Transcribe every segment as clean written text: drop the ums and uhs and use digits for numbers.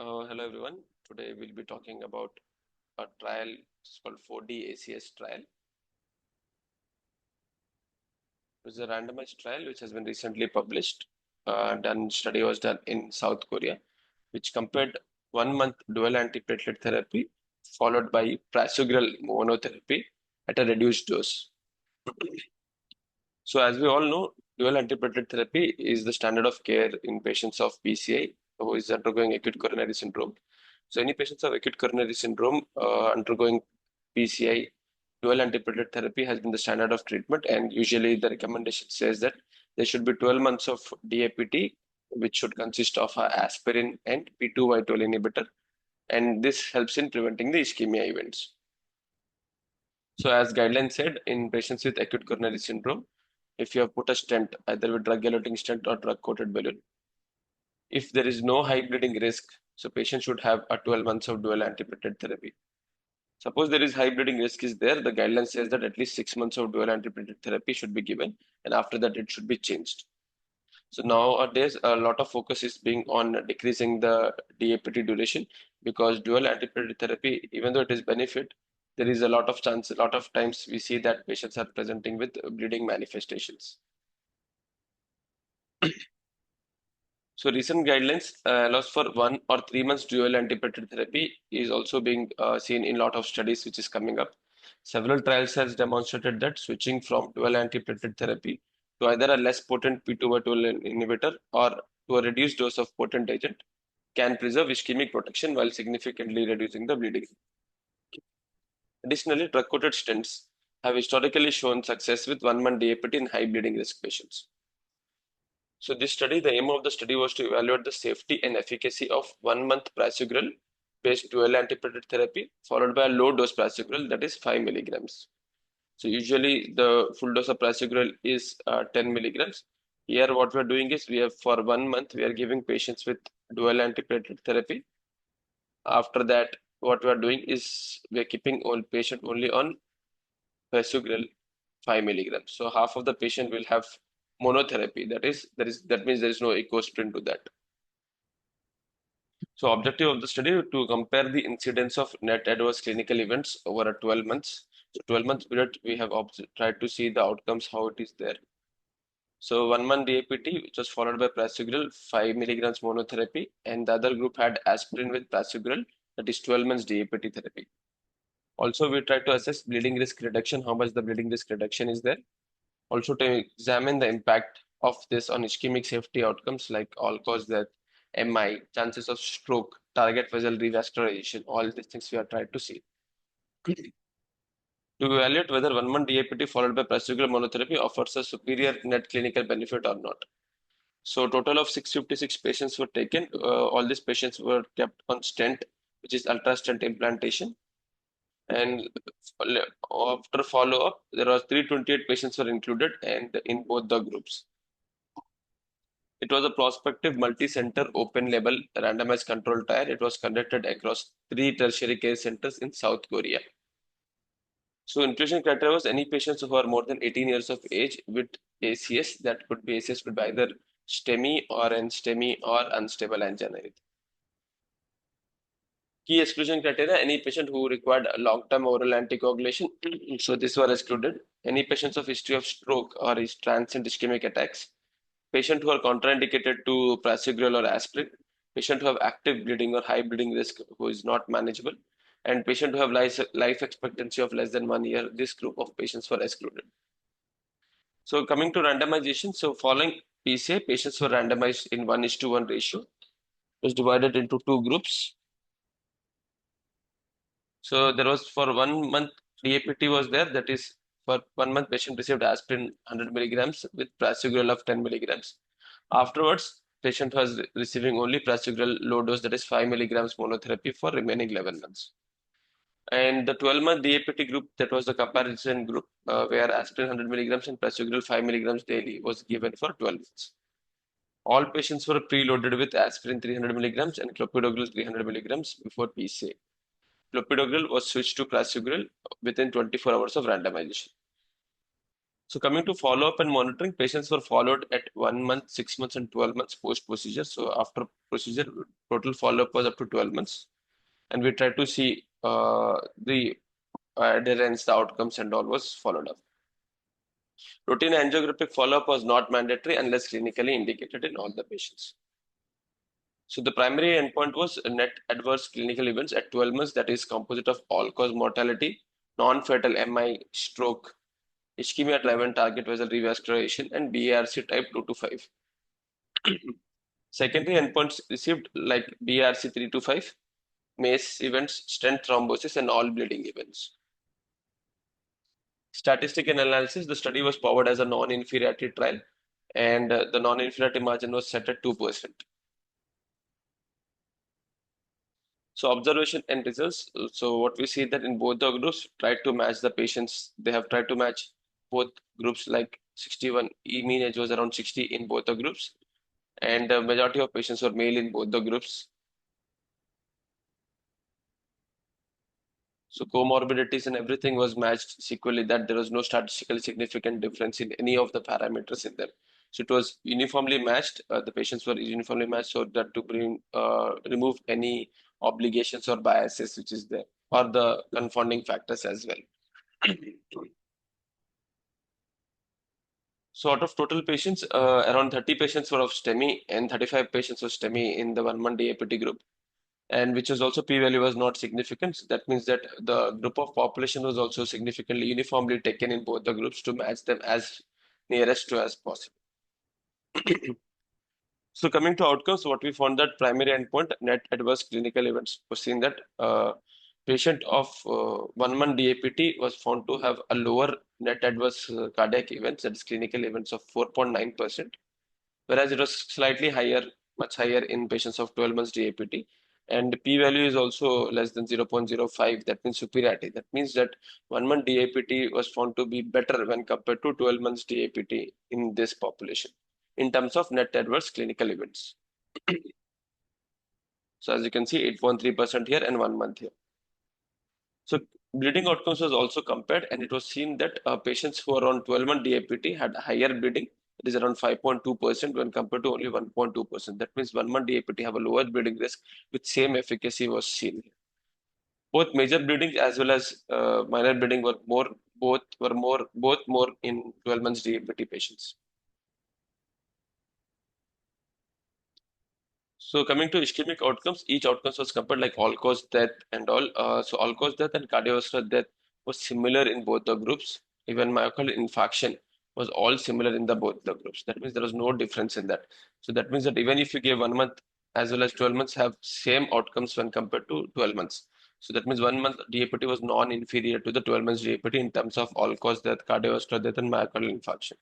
Hello everyone. Today we'll be talking about a trial. It's called 4D ACS trial. It's a randomized trial which has been recently published. Study was done in South Korea, which compared 1 month dual antiplatelet therapy followed by prasugrel monotherapy at a reduced dose. So as we all know, dual antiplatelet therapy is the standard of care in patients of PCI who is undergoing acute coronary syndrome. So any patients of acute coronary syndrome undergoing PCI, dual antiplatelet therapy has been the standard of treatment, and usually the recommendation says that there should be 12 months of DAPT, which should consist of aspirin and P2Y12 inhibitor, and this helps in preventing the ischemia events. So as guidelines said, in patients with acute coronary syndrome, if you have put a stent, either with drug-eluting stent or drug-coated balloon, if there is no high bleeding risk, so patient should have a 12 months of dual antiplatelet therapy. Suppose there is high bleeding risk is there, the guideline says that at least 6 months of dual antiplatelet therapy should be given, and after that it should be changed. So nowadays, a lot of focus is being on decreasing the DAPT duration because dual antiplatelet therapy, even though it is benefit, there is a lot of chance, a lot of times we see that patients are presenting with bleeding manifestations. So recent guidelines allows for 1 or 3 months dual antiplatelet therapy is also being seen in a lot of studies which is coming up. Several trials has demonstrated that switching from dual antiplatelet therapy to either a less potent P2Y12 inhibitor or to a reduced dose of potent agent can preserve ischemic protection while significantly reducing the bleeding. Additionally, drug-coated stents have historically shown success with 1 month DAPT in high bleeding risk patients. So this study, the aim of the study was to evaluate the safety and efficacy of 1 month prasugrel based dual antiplatelet therapy followed by a low dose prasugrel that is 5 milligrams. So usually the full dose of prasugrel is 10 milligrams. Here what we're doing is we have for 1 month we are giving patients with dual antiplatelet therapy. After that what we are doing is we are keeping all patient only on prasugrel 5 milligrams. So half of the patient will have monotherapy. That means there is no ecosprin to that. So objective of the study to compare the incidence of net adverse clinical events over a 12 months. So 12 months period we have tried to see the outcomes how it is there. So 1 month DAPT which was followed by prasugrel 5 milligrams monotherapy, and the other group had aspirin with prasugrel, that is 12 months DAPT therapy. Also we tried to assess bleeding risk reduction, how much the bleeding risk reduction is there. Also to examine the impact of this on ischemic safety outcomes like all-cause death, MI, chances of stroke, target vessel revascularization, all these things we are trying to see. To evaluate whether 1 month DAPT followed by prasugrel monotherapy offers a superior net clinical benefit or not. So total of 656 patients were taken. All these patients were kept on stent, which is ultra stent implantation. And after follow-up, there was 328 patients were included and in both the groups. It was a prospective multi-center open-label randomized control trial. It was conducted across 3 tertiary care centers in South Korea. So inclusion criteria was any patients who are more than 18 years of age with ACS, that could be ACS could be either STEMI or NSTEMI or unstable angina. Key exclusion criteria, any patient who required long-term oral anticoagulation, so this were excluded. Any patients of history of stroke or is transient ischemic attacks, patient who are contraindicated to prasugrel or aspirin, patient who have active bleeding or high bleeding risk who is not manageable, and patient who have life expectancy of less than 1 year, this group of patients were excluded. So coming to randomization, so following PCA, patients were randomized in 1:1 ratio. It was divided into 2 groups. So there was for 1 month DAPT was there, that is for 1 month patient received aspirin 100 milligrams with prasugrel of 10 milligrams. Afterwards, patient was receiving only prasugrel low dose, that is 5 milligrams monotherapy for remaining 11 months. And the 12-month DAPT group, that was the comparison group where aspirin 100 milligrams and prasugrel 5 milligrams daily was given for 12 months. All patients were preloaded with aspirin 300 milligrams and clopidogrel 300 milligrams before PCA. Clopidogrel was switched to prasugrel within 24 hours of randomization. So coming to follow-up and monitoring, patients were followed at 1 month, 6 months, and 12 months post-procedure. So after procedure, total follow-up was up to 12 months. And we tried to see the adherence, the outcomes, and all was followed up. Routine angiographic follow-up was not mandatory unless clinically indicated in all the patients. So the primary endpoint was net adverse clinical events at 12 months, that is composite of all-cause mortality, non-fatal MI, stroke, ischemia-driven target vessel revascularization, and BARC type 2 to 5. Secondary endpoints received like BARC 3 to 5, MACE events, stent thrombosis, and all bleeding events. Statistical analysis, the study was powered as a non-inferiority trial, and the non-inferiority margin was set at 2%. So observation and results. So what we see that in both the groups tried to match the patients. They have tried to match both groups like 61. Mean age was around 60 in both the groups, and the majority of patients were male in both the groups. So comorbidities and everything was matched sequentially, that there was no statistically significant difference in any of the parameters in them. So it was uniformly matched. The patients were uniformly matched so that to bring remove any obligations or biases which is there or the confounding factors as well. So out of total patients, around 30 patients were of STEMI and 35 patients were STEMI in the 1 month DAPT group, and which is also p-value was not significant. So that means that the group of population was also significantly uniformly taken in both the groups to match them as nearest to as possible. So coming to outcomes, what we found that primary endpoint net adverse clinical events was seen that patient of 1 month DAPT was found to have a lower net adverse cardiac events, that is clinical events of 4.9%, whereas it was slightly higher, much higher in patients of 12 months DAPT. And p-value is also less than 0.05. That means superiority. That means that 1 month DAPT was found to be better when compared to 12 months DAPT in this population in terms of net adverse clinical events. So as you can see, 8.3% here and 1 month here. So bleeding outcomes was also compared, and it was seen that patients who are on 12-month DAPT had higher bleeding. It is around 5.2% when compared to only 1.2%. That means 1 month DAPT have a lower bleeding risk with same efficacy was seen. Both major bleeding as well as minor bleeding were both more in 12 months DAPT patients. So coming to ischemic outcomes, each outcomes was compared like all-cause death and all. So all-cause death and cardiovascular death was similar in both the groups. Even myocardial infarction was all similar in the both the groups. That means there was no difference in that. So that means that even if you give 1 month as well as 12 months have same outcomes when compared to 12 months. So that means 1 month DAPT was non-inferior to the 12 months DAPT in terms of all-cause death, cardiovascular death, and myocardial infarction,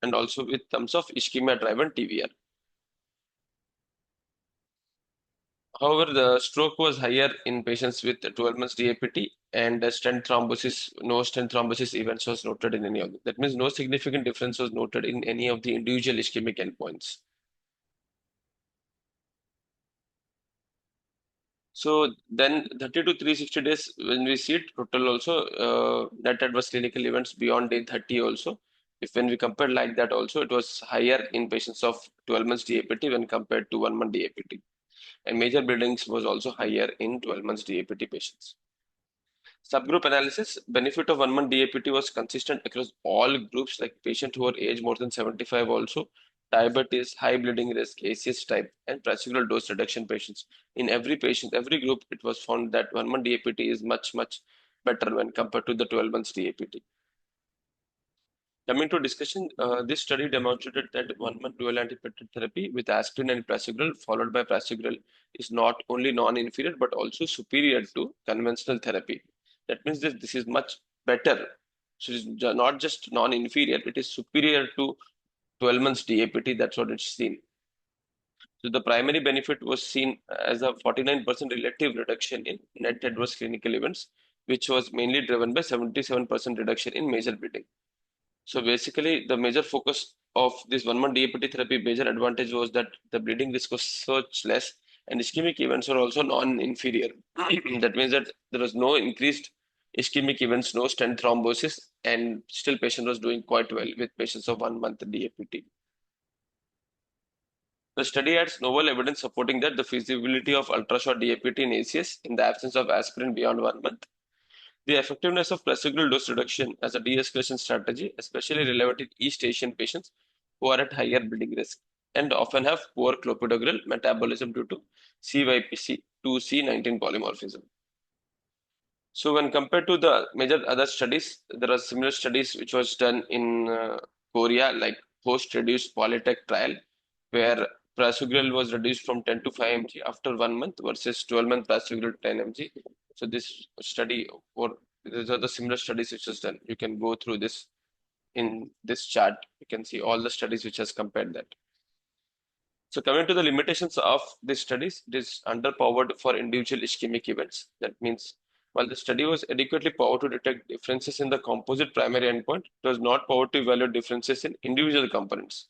and also with terms of ischemia-driven TVR. However, the stroke was higher in patients with 12 months DAPT, and no stent thrombosis events was noted in any of them. That means no significant difference was noted in any of the individual ischemic endpoints. So then 30 to 360 days, when we see it, total also net adverse clinical events beyond day 30 also. If when we compare like that also, it was higher in patients of 12 months DAPT when compared to 1 month DAPT. And major bleedings was also higher in 12 months DAPT patients. Subgroup analysis, benefit of 1 month DAPT was consistent across all groups, like patients who are age more than 75 also, diabetes, high bleeding risk, ACS type, and procedural dose reduction patients. In every patient, every group, it was found that 1 month DAPT is much better when compared to the 12 months DAPT. Coming to discussion, this study demonstrated that 1 month dual antiplatelet therapy with aspirin and prasugrel followed by prasugrel is not only non-inferior but also superior to conventional therapy. That means that this is much better. So it is not just non-inferior, it is superior to 12 months DAPT. That's what it's seen. So the primary benefit was seen as a 49% relative reduction in net adverse clinical events, which was mainly driven by 77% reduction in major bleeding. So basically, the major focus of this 1 month DAPT therapy major advantage was that the bleeding risk was such less, and ischemic events were also non-inferior. That means that there was no increased ischemic events, no stent thrombosis, and still patient was doing quite well with patients of 1 month DAPT. The study adds novel evidence supporting that the feasibility of ultrashort DAPT in ACS in the absence of aspirin beyond 1 month. The effectiveness of prasugrel dose reduction as a de-escalation strategy, especially relevant in East Asian patients who are at higher bleeding risk and often have poor clopidogrel metabolism due to CYP2C19 polymorphism. So when compared to the major other studies, there are similar studies which was done in Korea, like post-reduced polytech trial, where prasugrel was reduced from 10 to 5 mg after 1 month versus 12-month prasugrel 10 mg. So this study, or these are the similar studies which was done. You can go through this in this chart. You can see all the studies which has compared that. So coming to the limitations of these studies, it is underpowered for individual ischemic events. That means while the study was adequately powered to detect differences in the composite primary endpoint, it was not powered to evaluate differences in individual components.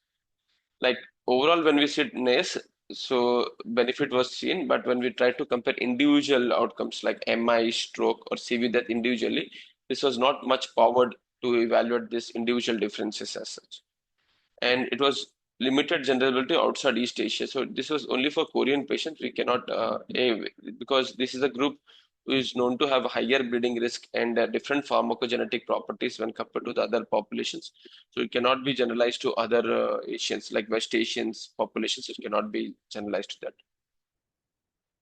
Like overall, when we see NACE, so benefit was seen, but when we try to compare individual outcomes like MI, stroke, or CV death individually, this was not much powered to evaluate these individual differences as such, and it was limited generalizability outside East Asia. So this was only for Korean patients. We cannot, because this is a group who is known to have a higher bleeding risk and different pharmacogenetic properties when compared to the other populations. So it cannot be generalized to other Asians, like West Asians populations. It cannot be generalized to that.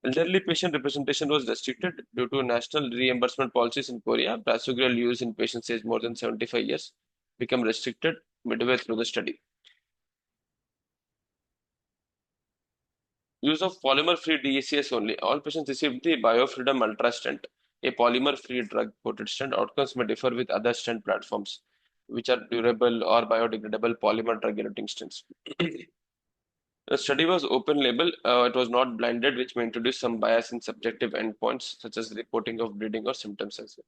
Elderly patient representation was restricted due to national reimbursement policies in Korea. Prasugrel use in patients aged more than 75 years become restricted midway through the study. Use of polymer-free DACS only. All patients received the BioFreedom Ultra stent, a polymer-free drug-coated stent. Outcomes may differ with other stent platforms, which are durable or biodegradable polymer drug-eluting stents. The study was open label. It was not blinded, which may introduce some bias in subjective endpoints, such as reporting of bleeding or symptoms as well.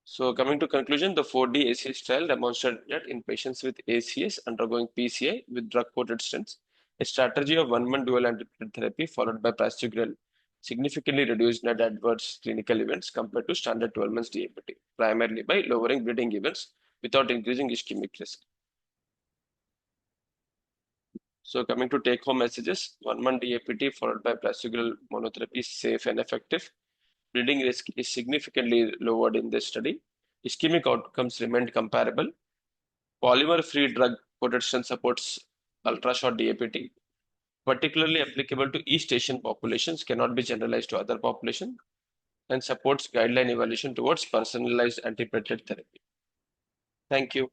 So coming to conclusion, the 4D ACS trial demonstrated that in patients with ACS undergoing PCI with drug-coated stents, a strategy of 1 month dual antiplatelet therapy followed by prasugrel significantly reduced net adverse clinical events compared to standard 12 months DAPT, primarily by lowering bleeding events without increasing ischemic risk. So coming to take-home messages, 1 month DAPT followed by prasugrel monotherapy is safe and effective. Bleeding risk is significantly lowered in this study. Ischemic outcomes remained comparable. Polymer-free drug-coated stent supports ultrashort DAPT, particularly applicable to East Asian populations, cannot be generalized to other populations, and supports guideline evaluation towards personalized antiplatelet therapy. Thank you.